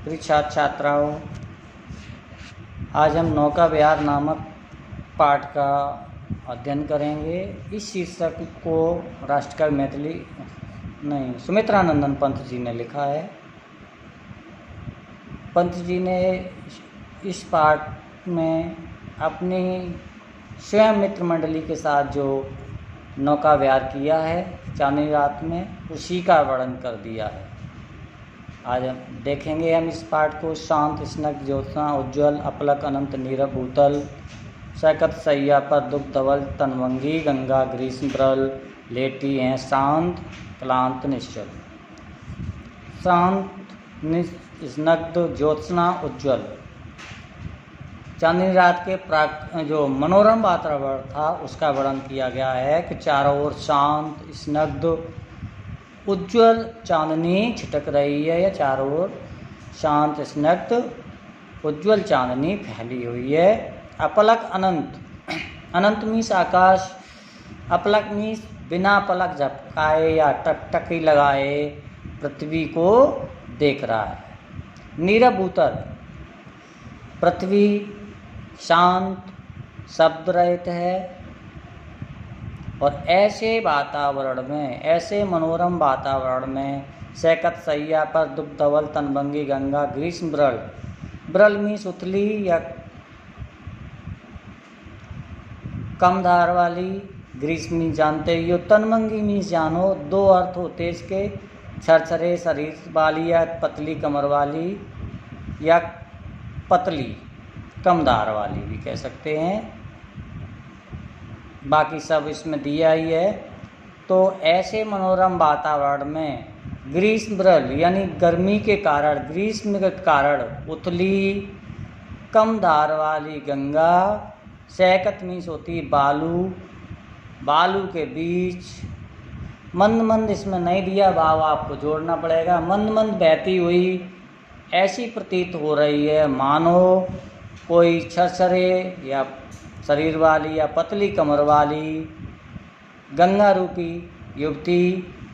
प्रिय छात्र छात्राओं, आज हम नौका विहार नामक पाठ का अध्ययन करेंगे। इस शीर्षक को राष्ट्रकवि सुमित्रानंदन पंत जी ने लिखा है। पंत जी ने इस पाठ में अपनी स्वयं मित्र मंडली के साथ जो नौका विहार किया है चांदनी रात में, उसी का वर्णन कर दिया है। आज देखेंगे हम इस पाठ को। शांत स्नग्ध ज्योत्सना उज्ज्वल अपलक अनंत नीरव भूतल सैकत सैया पर दुख धवल तनवंगी गंगा ग्रीष्म ब्रल लेटी हैं शांत क्लांत निश्चल। शांत स्नग्ध ज्योत्सना उज्ज्वल, चांदनी रात के जो मनोरम वातावरण था उसका वर्णन किया गया है कि चारों ओर शांत स्नग्ध उज्ज्वल चांदनी छिटक रही है। या चारों ओर शांत स्नग्ध उज्ज्वल चांदनी फैली हुई है। अपलक अनंत, अनंत मीन्स आकाश, अपलक मीन्स बिना पलक झपकाए या टकटकी लगाए पृथ्वी को देख रहा है। नीरव भूतल, पृथ्वी शांत शब्द रहित है। और ऐसे वातावरण में, ऐसे मनोरम वातावरण में सैकत सैया पर दुख धवल तनभंगी गंगा ग्रीष्म ब्रल, ब्रल मीन्स उथली या कम धार वाली, ग्रीष्मी जानते ही हो, तनभंगी मीन्स जानो। दो अर्थ होते इसके, छरछरे शरीर वाली या पतली कमर वाली या पतली कम धार वाली भी कह सकते हैं। बाकी सब इसमें दिया ही है। तो ऐसे मनोरम वातावरण में ग्रीष्म ब्रल यानी गर्मी के कारण, ग्रीष्म के कारण उथली कम धार वाली गंगा, सैकत मीन्स होती बालू, बालू के बीच मंद मंद, इसमें नहीं दिया भाव आपको जोड़ना पड़ेगा, मंद मंद बहती हुई ऐसी प्रतीत हो रही है मानो कोई छरछरे या शरीर वाली या पतली कमर वाली गंगा रूपी युवती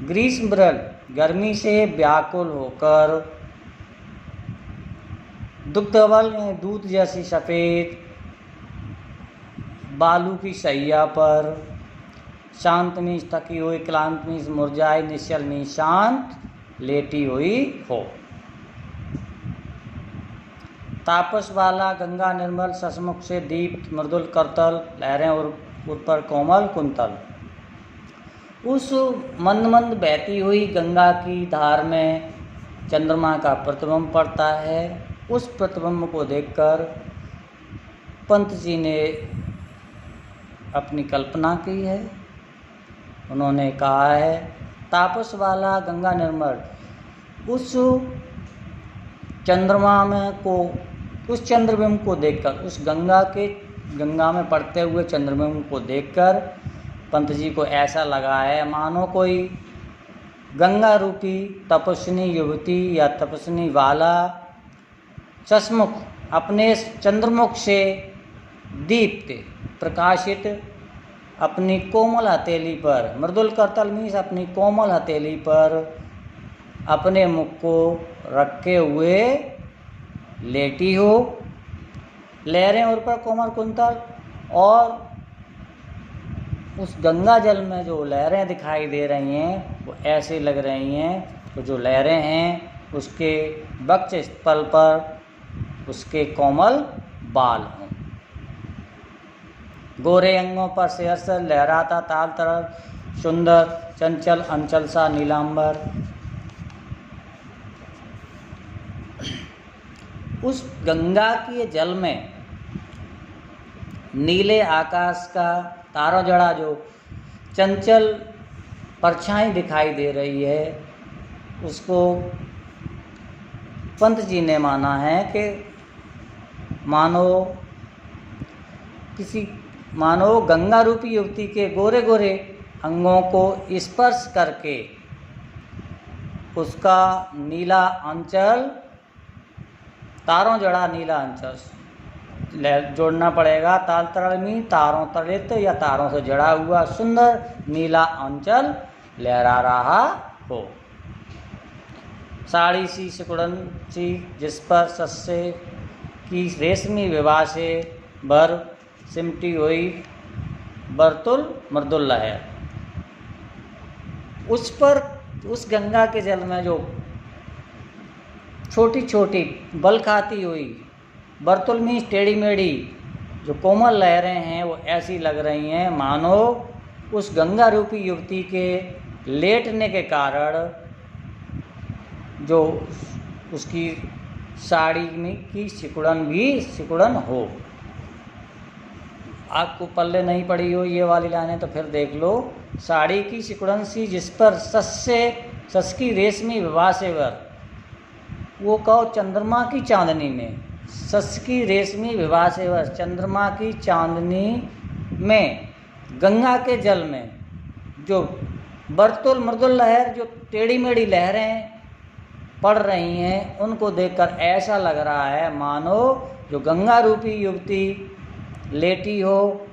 ग्रीष्म ब्रल गर्मी से व्याकुल होकर दुग्धवल दूध जैसी सफ़ेद बालू की सैया पर, शांत मीन्स थकी हुई, क्लांत मीन्स मुरझाई, निश्चल मीन्स शांत लेटी हुई हो। तापस वाला गंगा निर्मल ससमुख से दीप्त मृदुल करतल लहरें और उस पर कोमल कुंतल। उस मंद मंद बहती हुई गंगा की धार में चंद्रमा का प्रतिबिंब पड़ता है। उस प्रतिबिंब को देखकर पंत जी ने अपनी कल्पना की है। उन्होंने कहा है तापस वाला गंगा निर्मल, उस चंद्रमा में को, उस चंद्रबिंब को देखकर, उस गंगा में पड़ते हुए चंद्रबिंब को देखकर पंत जी को ऐसा लगा है मानो कोई गंगा रूपी तपस्विनी युवती या तपस्विनी वाला ससमुख अपने चंद्रमुख से दीप्त प्रकाशित अपनी कोमल हथेली पर, मृदुल करतल मीन्स अपनी कोमल हथेली पर अपने मुख को रखे हुए लेटी हो। लहरें और पर कोमल कुंतल, और उस गंगा जल में जो लहरें दिखाई दे रही हैं वो ऐसे लग रही हैं तो जो लहरें हैं उसके वक्ष स्थल पर उसके कोमल बाल हों। गोरे अंगों पर सहर्ष लहराता ताल तरल सुंदर चंचल अंचल सा नीलांबर। उस गंगा के जल में नीले आकाश का तारों जड़ा जो चंचल परछाई दिखाई दे रही है, उसको पंत जी ने माना है कि मानो गंगा रूपी युवती के गोरे गोरे अंगों को स्पर्श करके उसका नीला अंचल, तारों जड़ा नीला अंचल जोड़ना पड़ेगा। ताल तरल में तारों तड़ित या तारों से जड़ा हुआ सुंदर नीला अंचल लहरा रहा हो। साड़ी सी सिकुड़न सी जिस पर सस्से की रेशमी विवाह से भर सिमटी हुई बरतुल मृदुल लहर। उस पर, उस गंगा के जल में जो छोटी छोटी बल खाती हुई बरतुल में टेढ़ी मेढ़ी जो कोमल लहरें हैं वो ऐसी लग रही हैं मानो उस गंगा रूपी युवती के लेटने के कारण जो उसकी साड़ी में की सिकुड़न भी सिकुड़न हो। आपको पल्ले नहीं पड़ी हो ये वाली लाइनें तो फिर देख लो। साड़ी की सिकुड़न सी जिस पर सस की रेशमी विवाह से वर, वो कहो चंद्रमा की चांदनी में, सस की रेशमी विवाह से वर चंद्रमा की चांदनी में गंगा के जल में जो बरतुल मृदुल लहर जो टेढ़ी मेढ़ी लहरें पड़ रही हैं उनको देखकर ऐसा लग रहा है मानो जो गंगा रूपी युवती लेटी हो,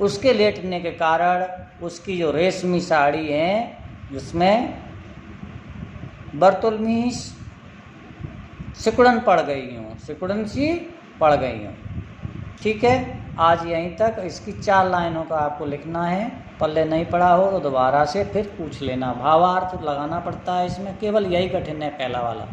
उसके लेटने के कारण उसकी जो रेशमी साड़ी है जिसमें बरतुल में सिकुड़न पड़ गई हूँ, सिकुड़न सी पड़ गई हूँ। ठीक है, आज यहीं तक। इसकी 4 लाइनों का आपको लिखना है। पल्ले नहीं पड़ा हो तो दोबारा से फिर पूछ लेना। भावार्थ लगाना पड़ता है इसमें, केवल यही कठिन है पहला वाला।